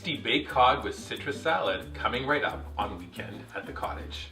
tasty baked cod with citrus salad coming right up on Weekend at the Cottage.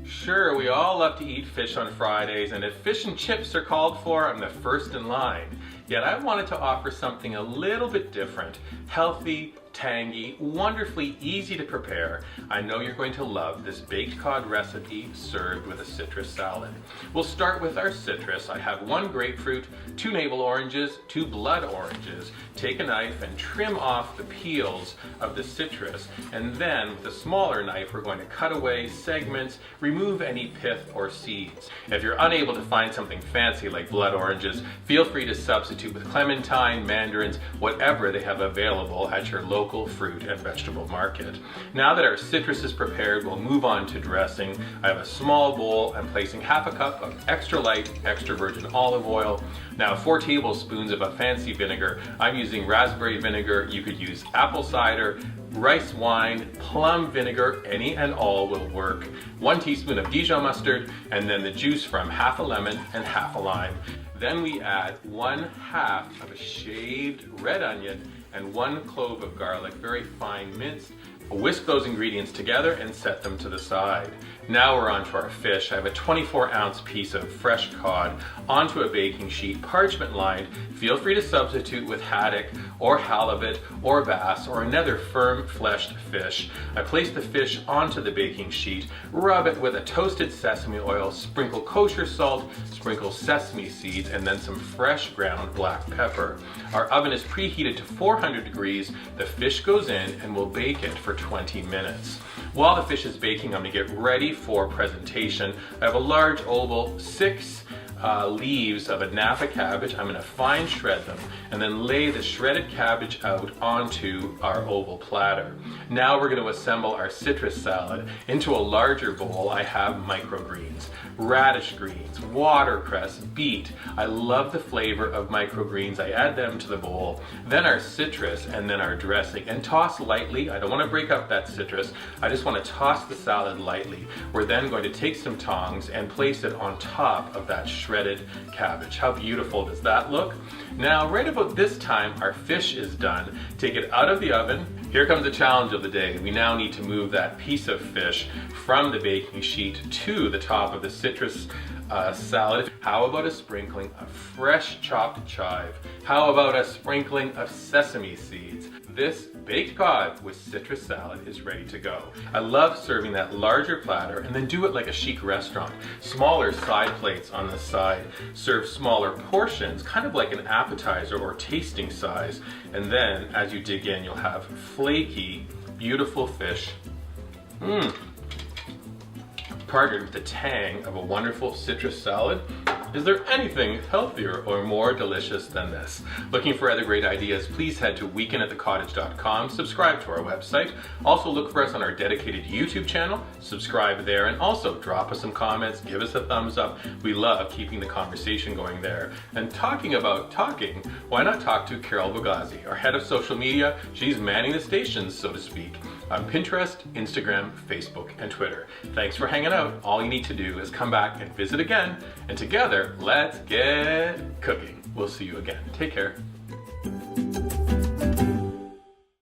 Sure, we all love to eat fish on Fridays, and if fish and chips are called for, I'm the first in line. Yet I wanted to offer something a little bit different, healthy, tangy, wonderfully easy to prepare. I know you're going to love this baked cod recipe served with a citrus salad. We'll start with our citrus. I have 1 grapefruit, 2 navel oranges, 2 blood oranges. Take a knife and trim off the peels of the citrus, and then with a smaller knife we're going to cut away segments, remove any pith or seeds. If you're unable to find something fancy like blood oranges, feel free to substitute with clementine, mandarins, whatever they have available at your local fruit and vegetable market. Now that our citrus is prepared, we'll move on to dressing. I have a small bowl. I'm placing half a cup of extra light, extra virgin olive oil. Now 4 tablespoons of a fancy vinegar. I'm using raspberry vinegar. You could use apple cider, rice wine, plum vinegar, any and all will work. 1 teaspoon of Dijon mustard, and then the juice from half a lemon and half a lime. Then we add 1/2 of a shaved red onion and 1 clove of garlic, very fine minced. Whisk those ingredients together and set them to the side. Now we're on to our fish. I have a 24-ounce piece of fresh cod onto a baking sheet, parchment lined. Feel free to substitute with haddock or halibut or bass or another firm fleshed fish. I place the fish onto the baking sheet, rub it with a toasted sesame oil, sprinkle kosher salt, sprinkle sesame seeds, and then some fresh ground black pepper. Our oven is preheated to 400 degrees. The fish goes in and we'll bake it for 20 minutes. While the fish is baking, I'm going to get ready for presentation. I have a large oval, 6 leaves of a Napa cabbage. I'm going to fine shred them and then lay the shredded cabbage out onto our oval platter. Now we're going to assemble our citrus salad. Into a larger bowl I have microgreens, radish greens, watercress, beet. I love the flavor of microgreens. I add them to the bowl. Then our citrus and then our dressing, and toss lightly. I don't want to break up that citrus. I just want to toss the salad lightly. We're then going to take some tongs and place it on top of that shredded cabbage. How beautiful does that look? Now, right about this time, our fish is done. Take it out of the oven. Here comes the challenge of the day. We now need to move that piece of fish from the baking sheet to the top of the citrus salad. How about a sprinkling of fresh chopped chive? How about a sprinkling of sesame seeds? This baked cod with citrus salad is ready to go. I love serving that larger platter and then do it like a chic restaurant. Smaller side plates on the side. Serve smaller portions, kind of like an appetizer or tasting size. And then as you dig in, you'll have flaky, beautiful fish. Partnered with the tang of a wonderful citrus salad. Is there anything healthier or more delicious than this? Looking for other great ideas, please head to weekendатthecottage.com, subscribe to our website. Also look for us on our dedicated YouTube channel, subscribe there, and also drop us some comments, give us a thumbs up. We love keeping the conversation going there. And talking about talking, why not talk to Carol Bugazzi, our head of social media? She's manning the stations, so to speak, on Pinterest, Instagram, Facebook, and Twitter. Thanks for hanging out. All you need to do is come back and visit again, and together, let's get cooking. We'll see you again. Take care.